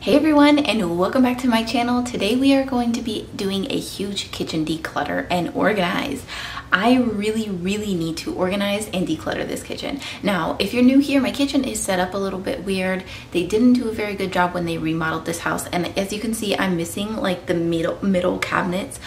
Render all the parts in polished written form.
Hey everyone, and welcome back to my channel. Today we are going to be doing a huge kitchen declutter and organize. I really need to organize and declutter this kitchen. Now, if you're new here, my kitchen is set up a little bit weird. They didn't do a very good job when they remodeled this house, and as you can see, I'm missing like the middle cabinets.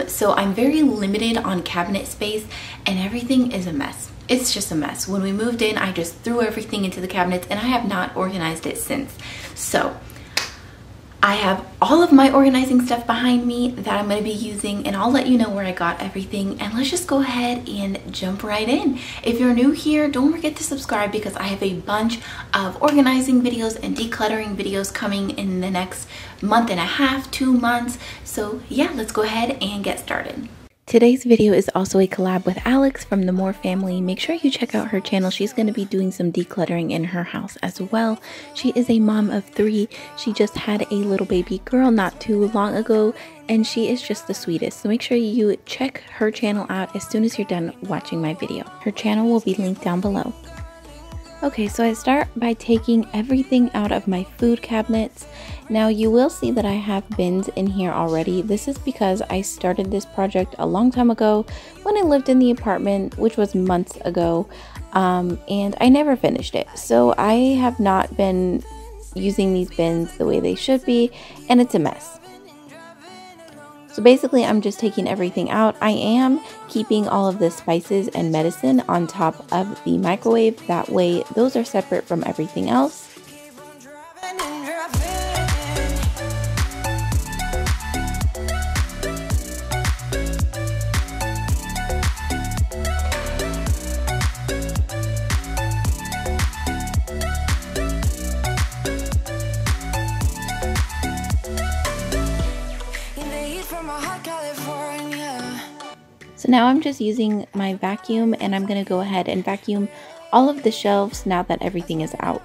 So I'm very limited on cabinet space, and everything is a mess. It's just a mess. When we moved in, I just threw everything into the cabinets, and I have not organized it since. So I have all of my organizing stuff behind me that I'm going to be using, and I'll let you know where I got everything, and let's just go ahead and jump right in. If you're new here, don't forget to subscribe because I have a bunch of organizing videos and decluttering videos coming in the next month and a half, 2 months. So yeah, let's go ahead and get started. Today's video is also a collab with Alex from the Moore family. Make sure you check out her channel. She's going to be doing some decluttering in her house as well. She is a mom of 3. She just had a little baby girl not too long ago, and she is just the sweetest. So make sure you check her channel out as soon as you're done watching my video. Her channel will be linked down below. Okay, so I start by taking everything out of my food cabinets. Now you will see that I have bins in here already. This is because I started this project a long time ago when I lived in the apartment, which was months ago, and I never finished it. So I have not been using these bins the way they should be, and it's a mess. So basically, I'm just taking everything out. I am keeping all of the spices and medicine on top of the microwave. That way, those are separate from everything else. So now I'm just using my vacuum, and I'm going to go ahead and vacuum all of the shelves now that everything is out.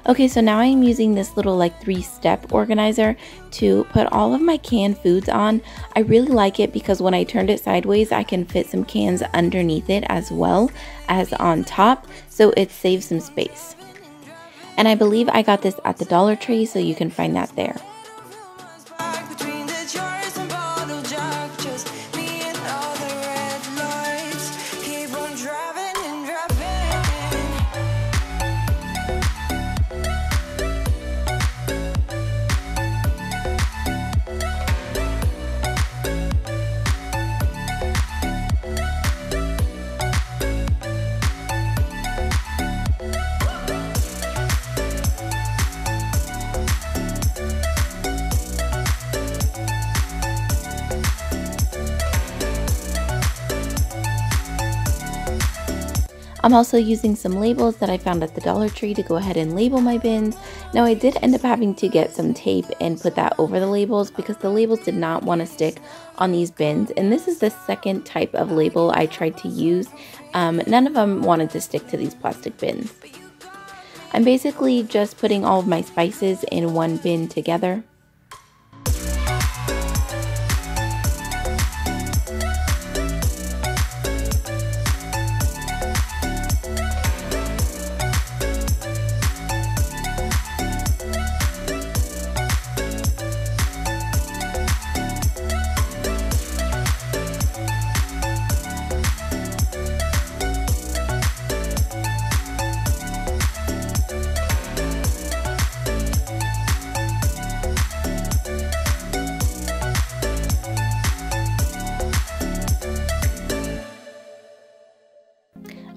Okay, so now I'm using this little like 3-step organizer to put all of my canned foods on. I really like it because when I turned it sideways, I can fit some cans underneath it as well as on top, so it saves some space. And I believe I got this at the Dollar Tree, so you can find that there. I'm also using some labels that I found at the Dollar Tree to go ahead and label my bins. Now I did end up having to get some tape and put that over the labels because the labels did not want to stick on these bins. And this is the second type of label I tried to use. None of them wanted to stick to these plastic bins. I'm basically just putting all of my spices in one bin together.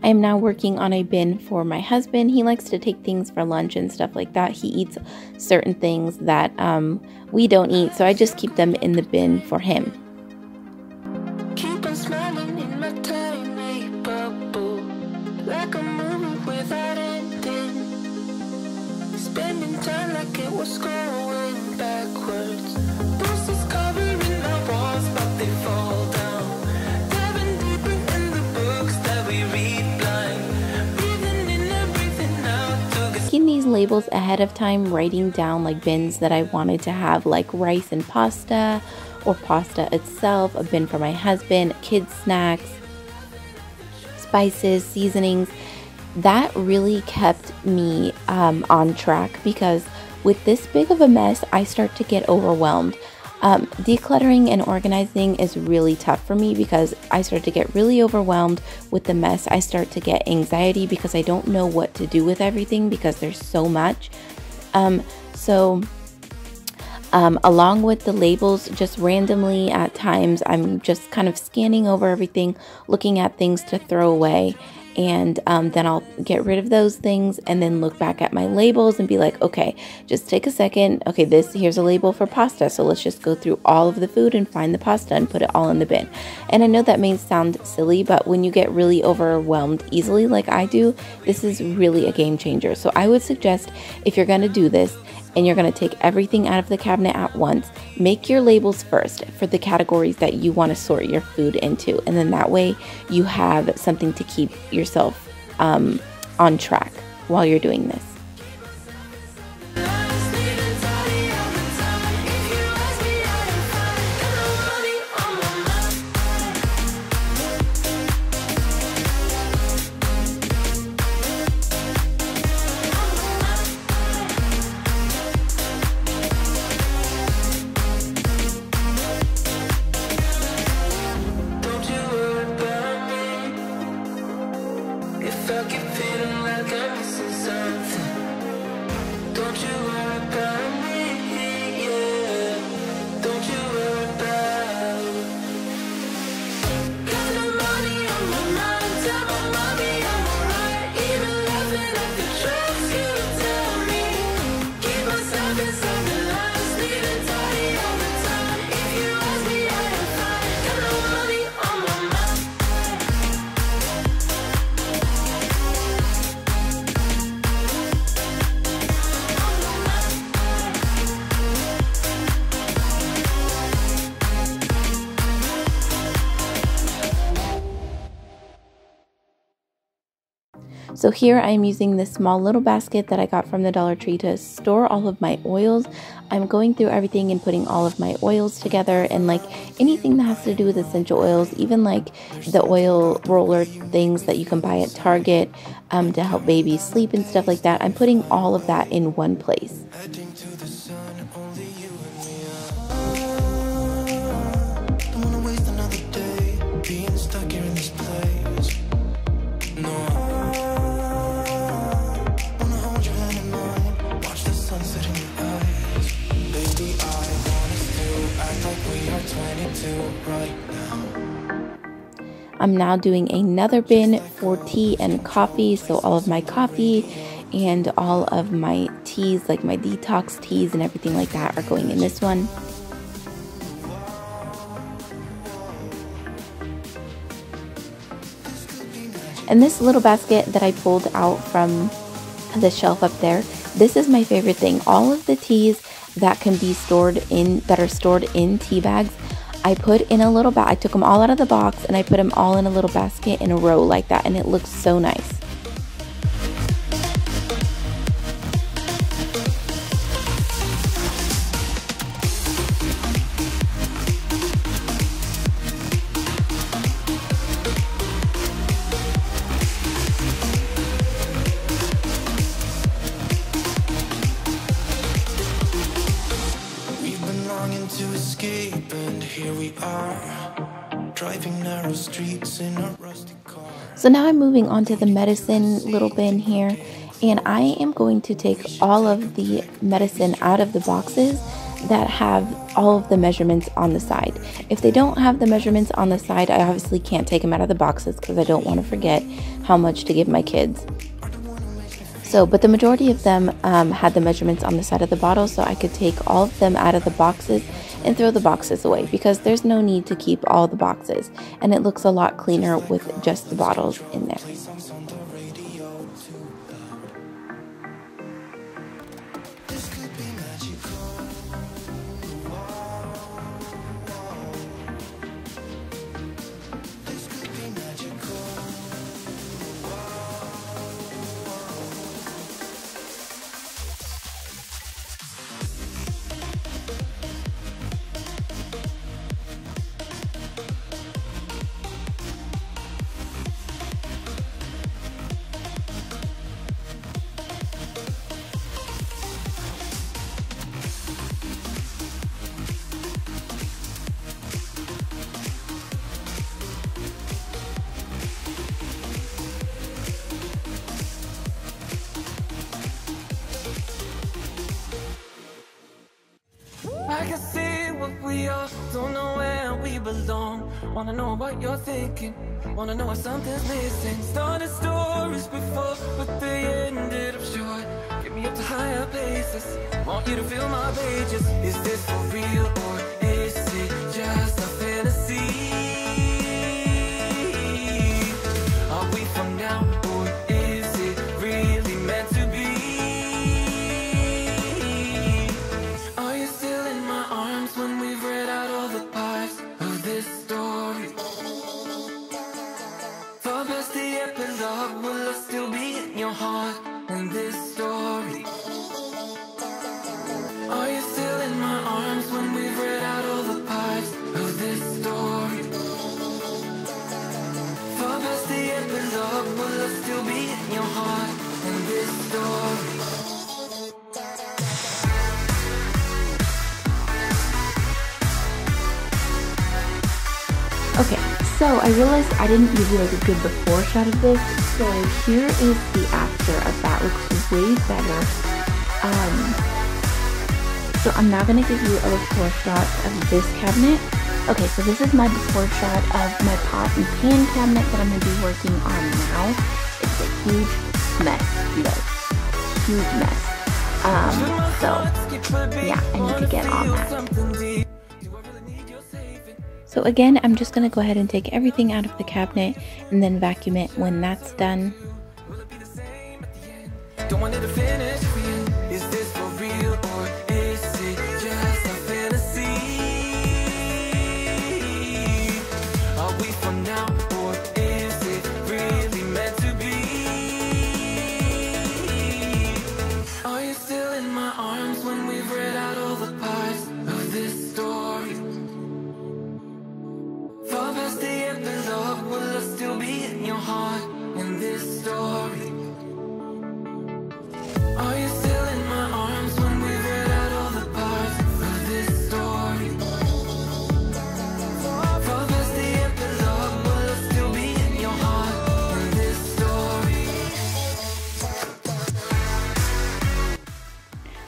I am now working on a bin for my husband. He likes to take things for lunch and stuff like that. He eats certain things that we don't eat, so I just keep them in the bin for him. Keep on smiling in my tiny bubble, like a movie without ending. Spending time like it was going backwards. Bruises covering the walls, but they fall down. Diving deeper in the books that we read blind. Breathing in and breathing out. labels ahead of time, writing down like bins that I wanted to have, like rice and pasta, or pasta itself, a bin for my husband, kids snacks, spices, seasonings. That really kept me on track, because with this big of a mess, I start to get overwhelmed. Decluttering and organizing is really tough for me because I start to get really overwhelmed with the mess. I start to get anxiety because I don't know what to do with everything because there's so much. Along with the labels, just randomly at times, I'm just kind of scanning over everything, looking at things to throw away. And then I'll get rid of those things and then look back at my labels and be like, okay, just take a second. Okay, here's a label for pasta. So let's just go through all of the food and find the pasta and put it all in the bin. And I know that may sound silly, but when you get really overwhelmed easily like I do, this is really a game changer. So I would suggest, if you're going to do this, and you're going to take everything out of the cabinet at once, make your labels first for the categories that you want to sort your food into. And then that way you have something to keep yourself on track while you're doing this. So here I'm using this small little basket that I got from the Dollar Tree to store all of my oils. I'm going through everything and putting all of my oils together, and like anything that has to do with essential oils, even like the oil roller things that you can buy at Target to help babies sleep and stuff like that. I'm putting all of that in one place. I'm now doing another bin for tea and coffee, so all of my coffee and all of my teas, like my detox teas and everything like that, are going in this one. And this little basket that I pulled out from the shelf up there, this is my favorite thing. All of the teas that can be stored in, that are stored in tea bags, I put in a little bag. I took them all out of the box and I put them all in a little basket in a row like that, and it looks so nice. To escape, and here we are, driving narrow streets in a rusty car. So now I'm moving on to the medicine little bin here, and I am going to take all of the medicine out of the boxes that have all of the measurements on the side. If they don't have the measurements on the side, I obviously can't take them out of the boxes because I don't want to forget how much to give my kids. So, but the majority of them had the measurements on the side of the bottle, so I could take all of them out of the boxes and throw the boxes away, because there's no need to keep all the boxes, and it looks a lot cleaner with just the bottles in there. can see what we are, don't know where we belong. Wanna know what you're thinking, wanna know if something's missing. Started stories before, but they ended up short. Get me up to higher places, want you to feel my pages. Is this for real or is it just a fantasy? Are we from now or is it really meant to be? Are you still in my arms when we've read out all the parts of this story? Far past the epilogue, will I still be in your heart in this story? Are you still in my arms when we've read out all the parts of this story? Far past the epilogue, will I still be in your heart in this story? Okay, so I realized I didn't give you like a good before shot of this, so here is the after of that. Looks way better. So I'm now going to give you a before shot of this cabinet. Okay, so this is my before shot of my pot and pan cabinet that I'm going to be working on now. It's a huge mess, you guys. Huge mess. So yeah, I need to get on that. So again, I'm just going to go ahead and take everything out of the cabinet and then vacuum it when that's done. Don't want it to finish. Is this for real or is it just a fantasy? Are we from now or is it really meant to be? Are you still in my arms when we've read out all the parts of this story? Far past the epilogue, will I still be in your heart in this story? Are you still in my arms when we've read out all the parts of this story? Far past the epilogue, will I still be in your heart in this story?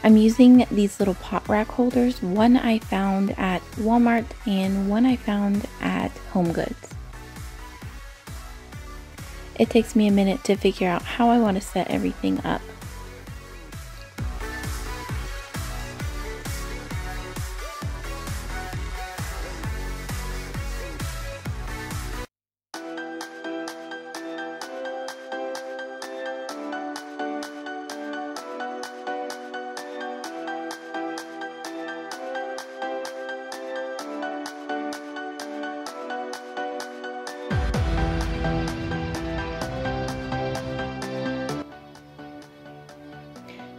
I'm using these little pot rack holders. One I found at Walmart and one I found at Home Goods. It takes me a minute to figure out how I want to set everything up.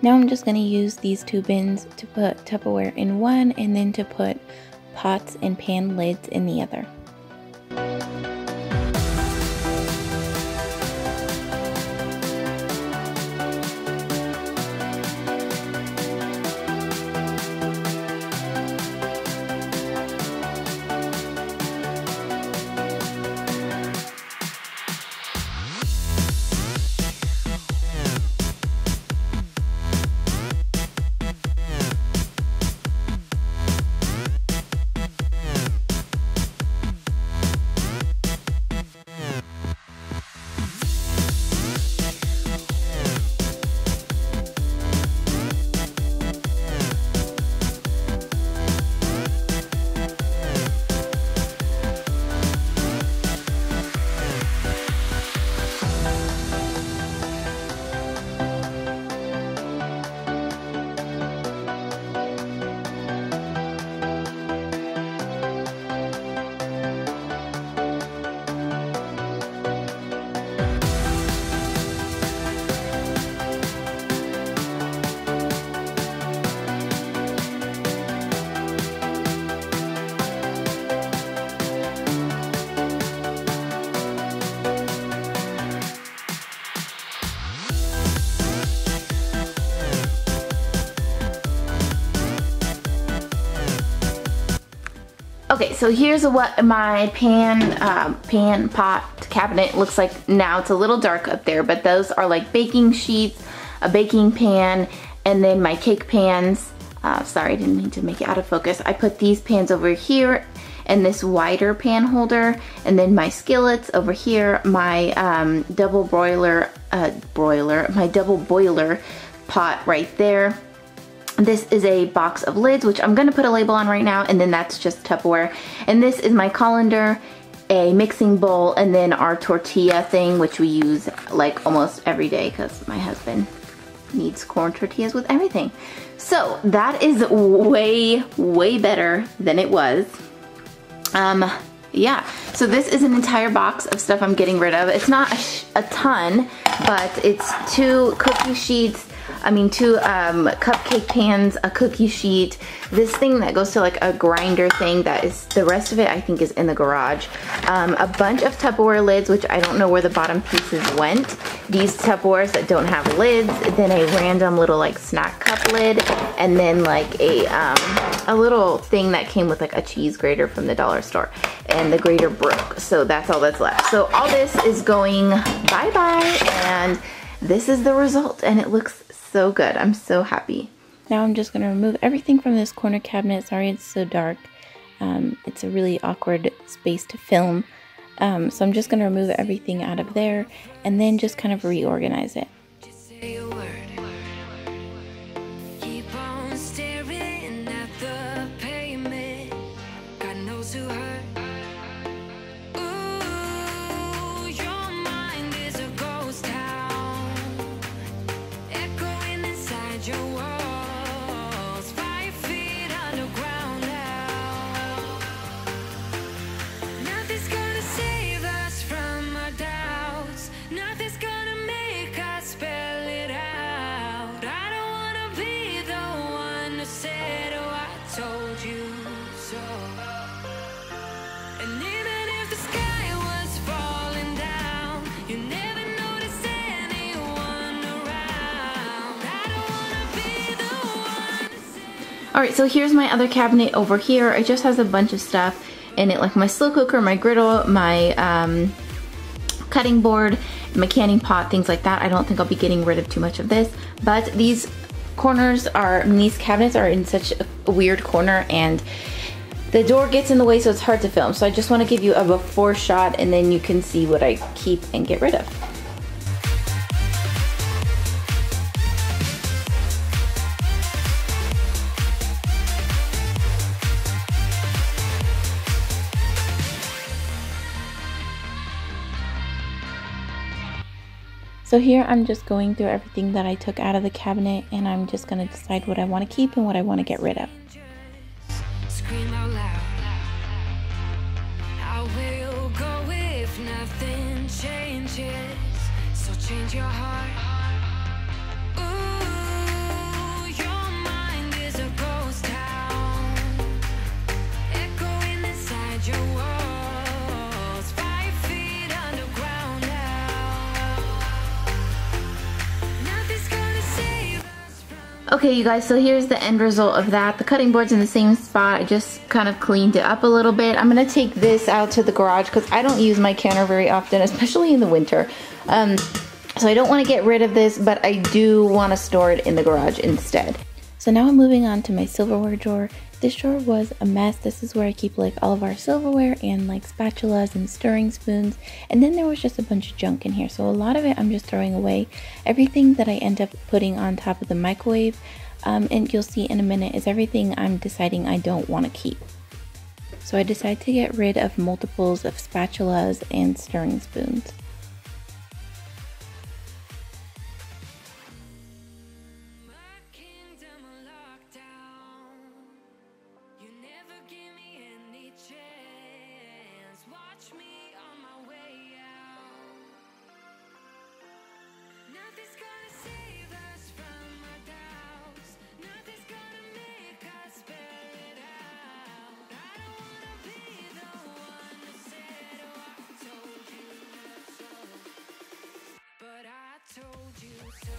Now I'm just going to use these two bins to put Tupperware in one and then to put pots and pan lids in the other. Okay, so here's what my pan pot cabinet looks like now. It's a little dark up there, but those are like baking sheets, a baking pan, and then my cake pans. Sorry, I didn't mean to make it out of focus. I put these pans over here and this wider pan holder, and then my skillets over here, my double boiler pot right there. This is a box of lids, which I'm gonna put a label on right now, and then that's just Tupperware. And this is my colander, a mixing bowl, and then our tortilla thing, which we use like almost every day because my husband needs corn tortillas with everything. So that is way, way better than it was. Yeah, so this is an entire box of stuff I'm getting rid of. It's not a ton, but it's 2 cookie sheets, two cupcake pans, a cookie sheet, this thing that goes to like a grinder thing that is, the rest of it I think is in the garage. A bunch of Tupperware lids, which I don't know where the bottom pieces went. These Tupperwares that don't have lids, then a random little like snack cup lid, and then like a little thing that came with like a cheese grater from the dollar store, and the grater broke, so that's all that's left. So all this is going bye-bye, and this is the result, and it looks so good. I'm so happy. Now I'm just going to remove everything from this corner cabinet. Sorry it's so dark. It's a really awkward space to film. So I'm just going to remove everything out of there and then just kind of reorganize it. Just say a word. Keep on staring at the pavement. God knows who hurt. Ooh, your mind is a ghost town, echoing inside your walls, 5 feet underground now. Nothing's gonna save us from our doubts. Nothing's gonna make us spell it out. I don't wanna be the one who said, oh, I told you so. And even if the sky was falling down, you never noticed anyone around. I don't wanna be the one who said. Alright, so here's my other cabinet over here. It just has a bunch of stuff in it, like my slow cooker, my griddle, my cutting board, my canning pot, things like that. I don't think I'll be getting rid of too much of this, but these corners are, these cabinets are in such a weird corner, and the door gets in the way, so it's hard to film. So I just want to give you a before shot, and then you can see what I keep and get rid of. So here I'm just going through everything that I took out of the cabinet, and I'm just going to decide what I want to keep and what I want to get rid of. Scream out loud. I will go if nothing changes. So change your heart. Ooh, your mind is a ghost town, echoing inside your walls, 5 feet underground now. Nothing's gonna save us from. Okay, you guys, so here's the end result of that. The cutting board's in the same spot. I just kind of cleaned it up a little bit. I'm gonna take this out to the garage because I don't use my counter very often, especially in the winter. So I don't want to get rid of this, but I do want to store it in the garage instead. So now I'm moving on to my silverware drawer. This drawer was a mess. This is where I keep like all of our silverware and like spatulas and stirring spoons. And then there was just a bunch of junk in here. So a lot of it I'm just throwing away. Everything that I end up putting on top of the microwave, and you'll see in a minute, is everything I'm deciding I don't want to keep. So I decided to get rid of multiples of spatulas and stirring spoons. Told you so.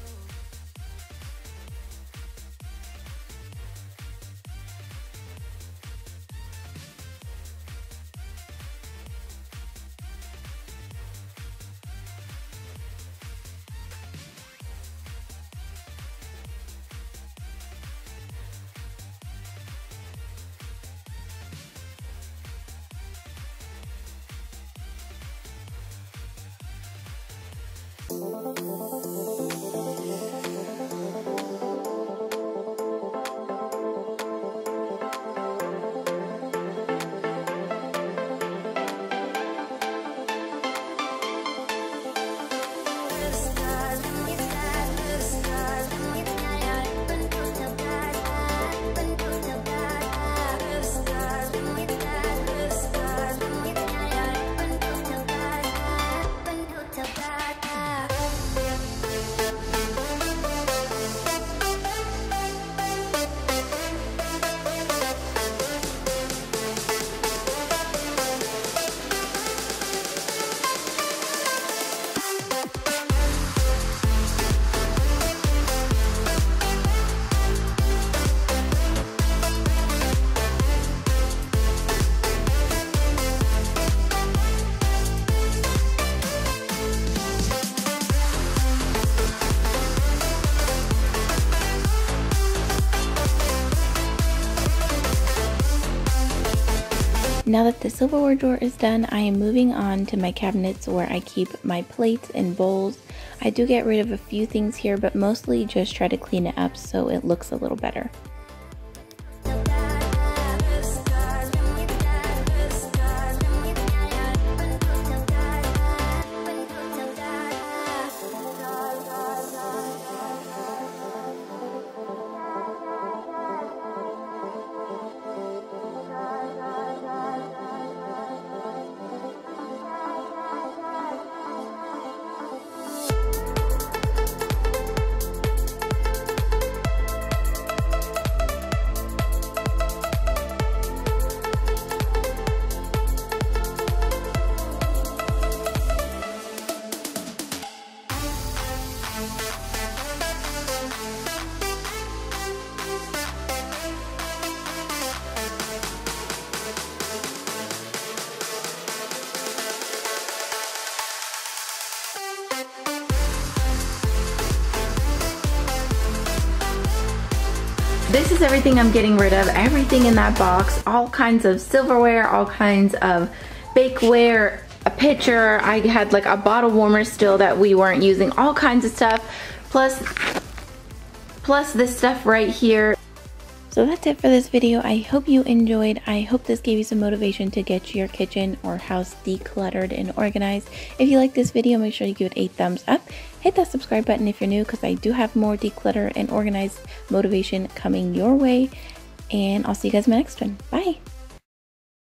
Now that the silverware drawer is done, I am moving on to my cabinets where I keep my plates and bowls. I do get rid of a few things here, but mostly just try to clean it up so it looks a little better. This is everything I'm getting rid of, everything in that box, all kinds of silverware, all kinds of bakeware, a pitcher, I had like a bottle warmer still that we weren't using, all kinds of stuff, plus this stuff right here. So that's it for this video. I hope you enjoyed. I hope this gave you some motivation to get your kitchen or house decluttered and organized. If you like this video, make sure you give it a thumbs up. Hit that subscribe button if you're new, because I do have more declutter and organized motivation coming your way. And I'll see you guys in my next one. Bye.